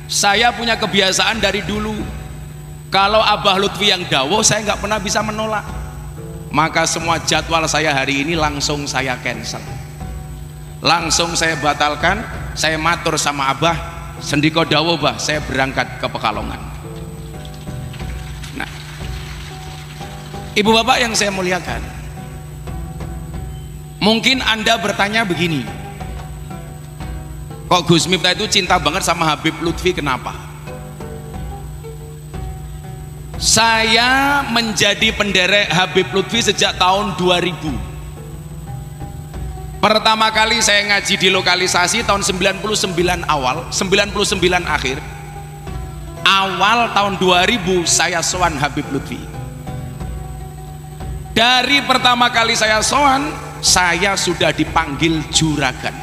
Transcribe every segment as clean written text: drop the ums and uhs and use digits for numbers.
Saya punya kebiasaan dari dulu, kalau Abah Lutfi yang dawuh saya nggak pernah bisa menolak. Maka semua jadwal saya hari ini langsung saya cancel, langsung saya batalkan. Saya matur sama Abah, sendiko dawuh bah, saya berangkat ke Pekalongan. Nah, ibu bapak yang saya muliakan, mungkin anda bertanya begini, kok Gus Miftah itu cinta banget sama Habib Lutfi, kenapa? Saya menjadi penderek Habib Lutfi sejak tahun 2000. Pertama kali saya ngaji di lokalisasi tahun 99 awal, 99 akhir. Awal tahun 2000 saya sowan Habib Lutfi. Dari pertama kali saya sowan, saya sudah dipanggil juragan.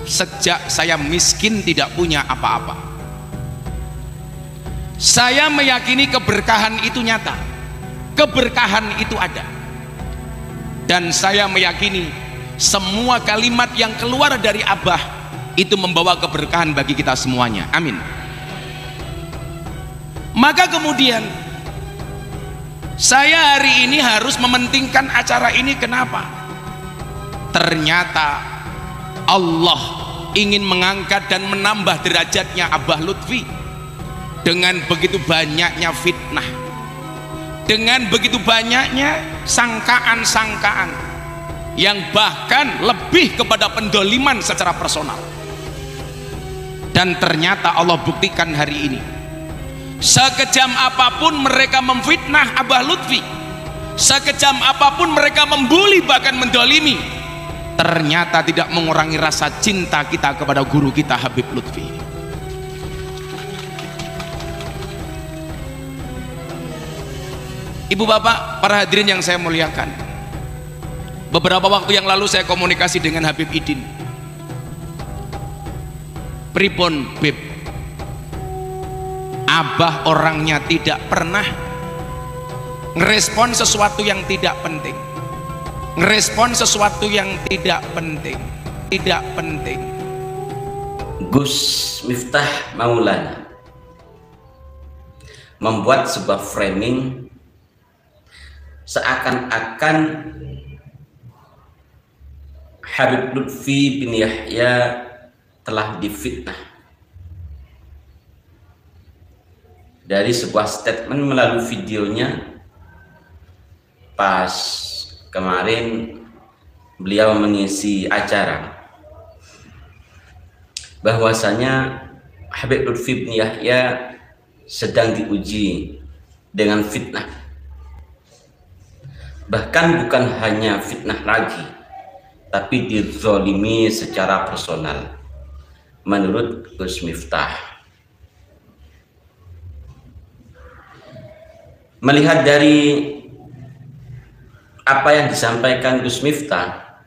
Sejak saya miskin tidak punya apa-apa. Saya meyakini keberkahan itu nyata, keberkahan itu ada, dan saya meyakini semua kalimat yang keluar dari Abah itu membawa keberkahan bagi kita semuanya, amin. Maka kemudian saya hari ini harus mementingkan acara ini. Kenapa? Ternyata Allah ingin mengangkat dan menambah derajatnya Abah Lutfi dengan begitu banyaknya fitnah, dengan begitu banyaknya sangkaan-sangkaan yang bahkan lebih kepada pendoliman secara personal. Dan ternyata Allah buktikan hari ini, sekejam apapun mereka memfitnah Abah Lutfi, sekejam apapun mereka membuli bahkan mendolimi, ternyata tidak mengurangi rasa cinta kita kepada guru kita Habib Lutfi. Ibu bapak, para hadirin yang saya muliakan, beberapa waktu yang lalu saya komunikasi dengan Habib Idin. Pripun Bib, Abah orangnya tidak pernah ngerespon sesuatu yang tidak penting, ngerespon sesuatu yang tidak penting, tidak penting. Gus Miftah Maulana membuat sebuah framing seakan-akan Habib Lutfi bin Yahya telah difitnah. Dari sebuah statement melalui videonya pas kemarin beliau mengisi acara, bahwasanya Habib Lutfi bin Yahya sedang diuji dengan fitnah. Bahkan bukan hanya fitnah lagi, tapi dizolimi secara personal menurut Gus Miftah. Melihat dari apa yang disampaikan Gus Miftah,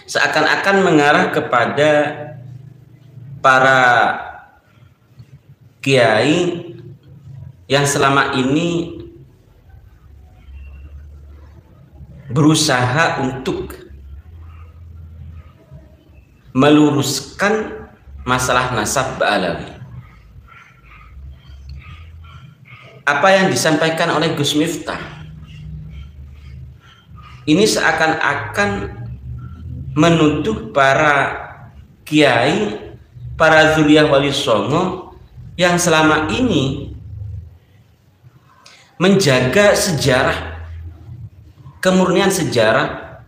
seakan-akan mengarah kepada para kiai yang selama ini berusaha untuk meluruskan masalah nasab Ba'alawi. Apa yang disampaikan oleh Gus Miftah ini seakan-akan menuduh para kiai, para zuriyah wali songo yang selama ini menjaga sejarah, kemurnian sejarah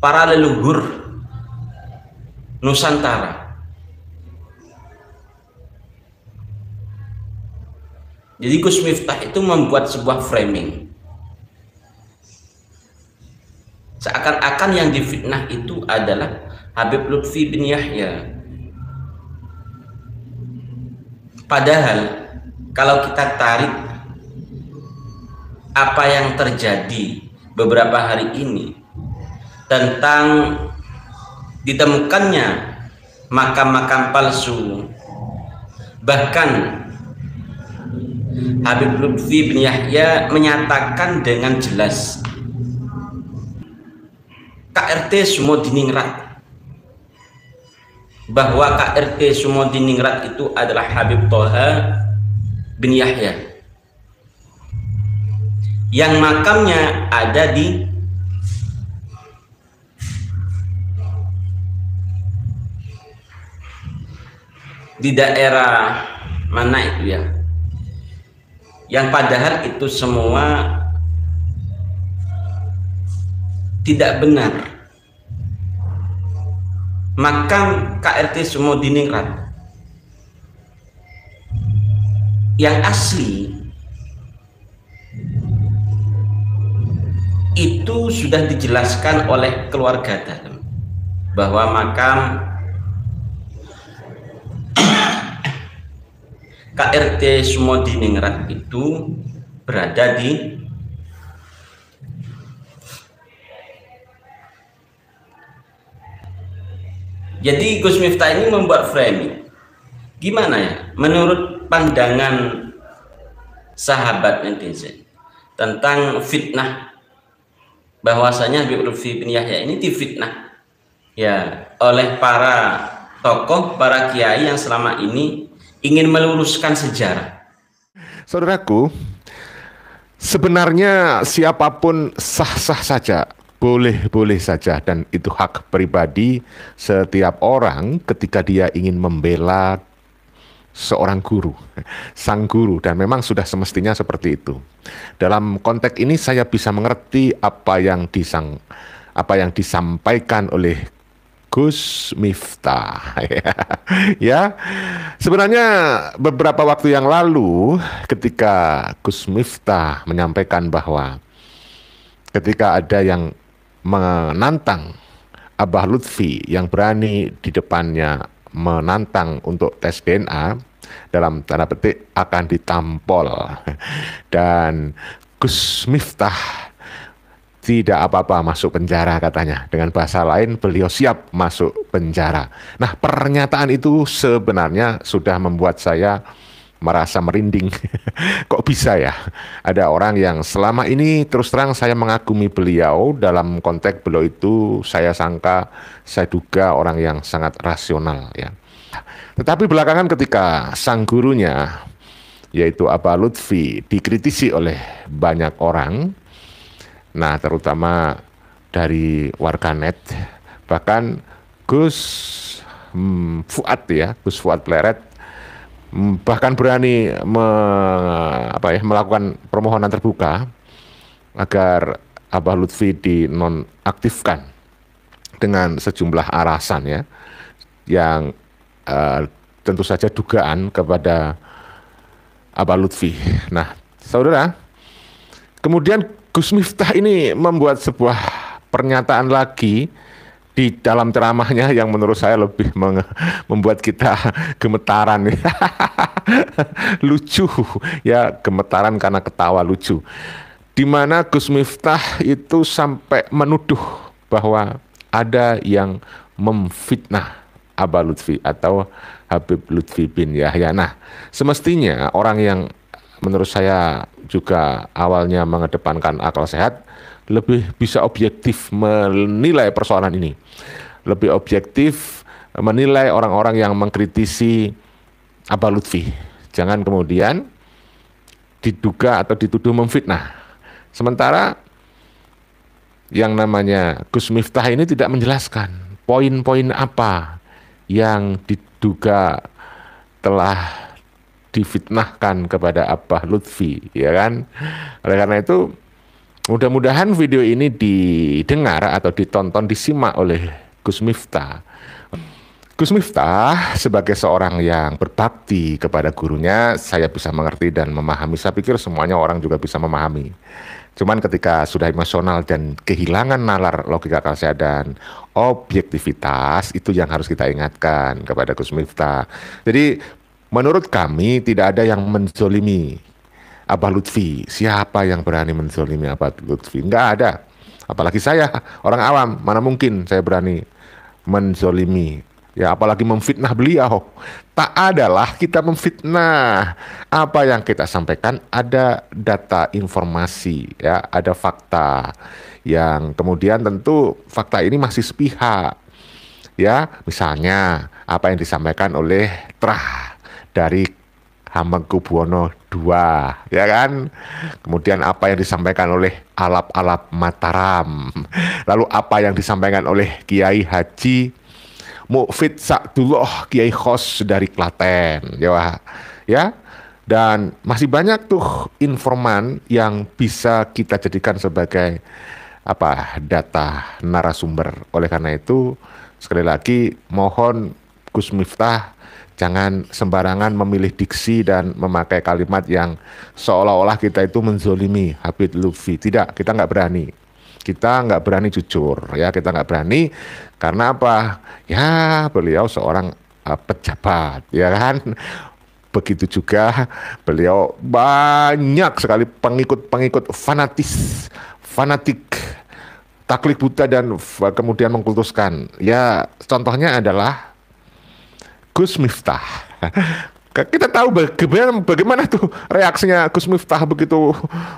para leluhur Nusantara. Jadi Gus Miftah itu membuat sebuah framing seakan-akan yang difitnah itu adalah Habib Lutfi bin Yahya. Padahal kalau kita tarik apa yang terjadi beberapa hari ini tentang ditemukannya makam-makam palsu, bahkan Habib Lutfi bin Yahya menyatakan dengan jelas KRT Sumodiningrat bahwa KRT Sumodiningrat itu adalah Habib Toha bin Yahya yang makamnya ada di daerah mana itu ya, yang padahal itu semua tidak benar. Makam KRT Sumodiningrat yang asli itu sudah dijelaskan oleh keluarga dalam bahwa makam KRT Sumodiningrat itu berada di jadi Gus Miftah ini membuat framing gimana ya menurut pandangan sahabat netizen tentang fitnah, bahwasanya Habib Lutfi bin Yahya ini difitnah ya oleh para tokoh, para kiai yang selama ini ingin meluruskan sejarah. Saudaraku, sebenarnya siapapun sah-sah saja, boleh-boleh saja, dan itu hak pribadi setiap orang ketika dia ingin membela seorang guru, sang guru, dan memang sudah semestinya seperti itu. Dalam konteks ini saya bisa mengerti apa yang disampaikan oleh Gus Miftah. Ya, sebenarnya beberapa waktu yang lalu ketika Gus Miftah menyampaikan bahwa ketika ada yang menantang Abah Lutfi, yang berani di depannya menantang untuk tes DNA, dalam tanda petik akan ditampol, dan Gus Miftah tidak apa-apa masuk penjara katanya. Dengan bahasa lain, beliau siap masuk penjara. Nah, pernyataan itu sebenarnya sudah membuat saya merasa merinding. Kok bisa ya? Ada orang yang selama ini terus terang saya mengagumi beliau, dalam konteks beliau itu saya duga orang yang sangat rasional ya. Tetapi belakangan ketika sang gurunya, yaitu Abah Lutfi, dikritisi oleh banyak orang, nah terutama dari warganet, bahkan Gus Fuad ya, Gus Fuad Pleret bahkan berani melakukan permohonan terbuka agar Abah Lutfi dinonaktifkan dengan sejumlah alasan ya, yang tentu saja dugaan kepada Abah Lutfi. Nah, saudara, kemudian Gus Miftah ini membuat sebuah pernyataan lagi di dalam ceramahnya yang menurut saya lebih membuat kita gemetaran. Lucu ya, gemetaran karena ketawa lucu. Di mana Gus Miftah itu sampai menuduh bahwa ada yang memfitnah Abah Lutfi atau Habib Lutfi bin Yahya. Nah, semestinya orang yang menurut saya juga awalnya mengedepankan akal sehat lebih bisa objektif menilai persoalan ini, lebih objektif menilai orang-orang yang mengkritisi Abah Lutfi. Jangan kemudian diduga atau dituduh memfitnah. Sementara yang namanya Gus Miftah ini tidak menjelaskan poin-poin apa yang diduga telah difitnahkan kepada Abah Lutfi, ya kan? Oleh karena itu, mudah-mudahan video ini didengar atau ditonton, disimak oleh Gus Miftah. Gus Miftah sebagai seorang yang berbakti kepada gurunya, saya bisa mengerti dan memahami. Saya pikir semuanya orang juga bisa memahami. Cuman ketika sudah emosional dan kehilangan nalar logika akal sehat dan objektivitas, itu yang harus kita ingatkan kepada Gus Miftah. Jadi menurut kami tidak ada yang menzolimi Abah Lutfi. Siapa yang berani menzolimi Abah Lutfi? Enggak ada. Apalagi saya, orang awam, mana mungkin saya berani menzolimi, ya apalagi memfitnah beliau. Tak adalah kita memfitnah. Apa yang kita sampaikan ada data, informasi, ya, ada fakta, yang kemudian tentu fakta ini masih sepihak. Ya, misalnya apa yang disampaikan oleh Trah dari Hamengkubuwono II, ya kan? Kemudian apa yang disampaikan oleh Alap-Alap Mataram. Lalu apa yang disampaikan oleh Kiai Haji Mukfid Sa'dullah Kiai Khos dari Klaten, ya. Dan masih banyak tuh informan yang bisa kita jadikan sebagai data narasumber. Oleh karena itu, sekali lagi mohon Gus Miftah jangan sembarangan memilih diksi dan memakai kalimat yang seolah-olah kita itu menzolimi Habib Lutfi. Tidak, kita nggak berani. Kita nggak berani jujur, ya, kita nggak berani karena apa? Ya, beliau seorang pejabat, ya kan? Begitu juga beliau banyak sekali pengikut-pengikut fanatik, taklid buta dan kemudian mengkultuskan. Ya, contohnya adalah Gus Miftah. Kita tahu bagaimana tuh reaksinya Gus Miftah begitu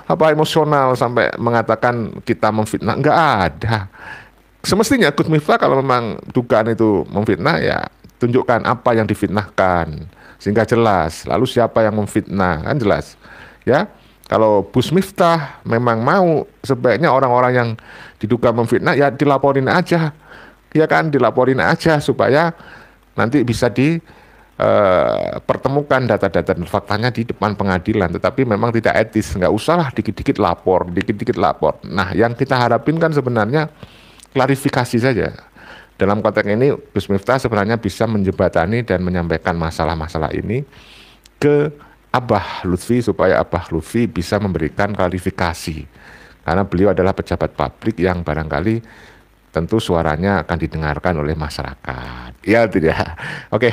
emosional sampai mengatakan kita memfitnah. Nggak ada. Semestinya Gus Miftah kalau memang dugaan itu memfitnah, ya tunjukkan apa yang difitnahkan sehingga jelas. Lalu siapa yang memfitnah, kan jelas. Ya, kalau Gus Miftah memang mau sebaiknya orang-orang yang diduga memfitnah ya dilaporin aja, ya kan, dilaporin aja supaya nanti bisa pertemukan data-data dan faktanya di depan pengadilan. Tetapi memang tidak etis, nggak usahlah dikit-dikit lapor. Nah, yang kita harapin kan sebenarnya klarifikasi saja. Dalam konteks ini Gus Miftah sebenarnya bisa menjembatani dan menyampaikan masalah-masalah ini ke Abah Lutfi supaya Abah Lutfi bisa memberikan klarifikasi. Karena beliau adalah pejabat publik yang barangkali tentu suaranya akan didengarkan oleh masyarakat. Ya, tidak. Oke.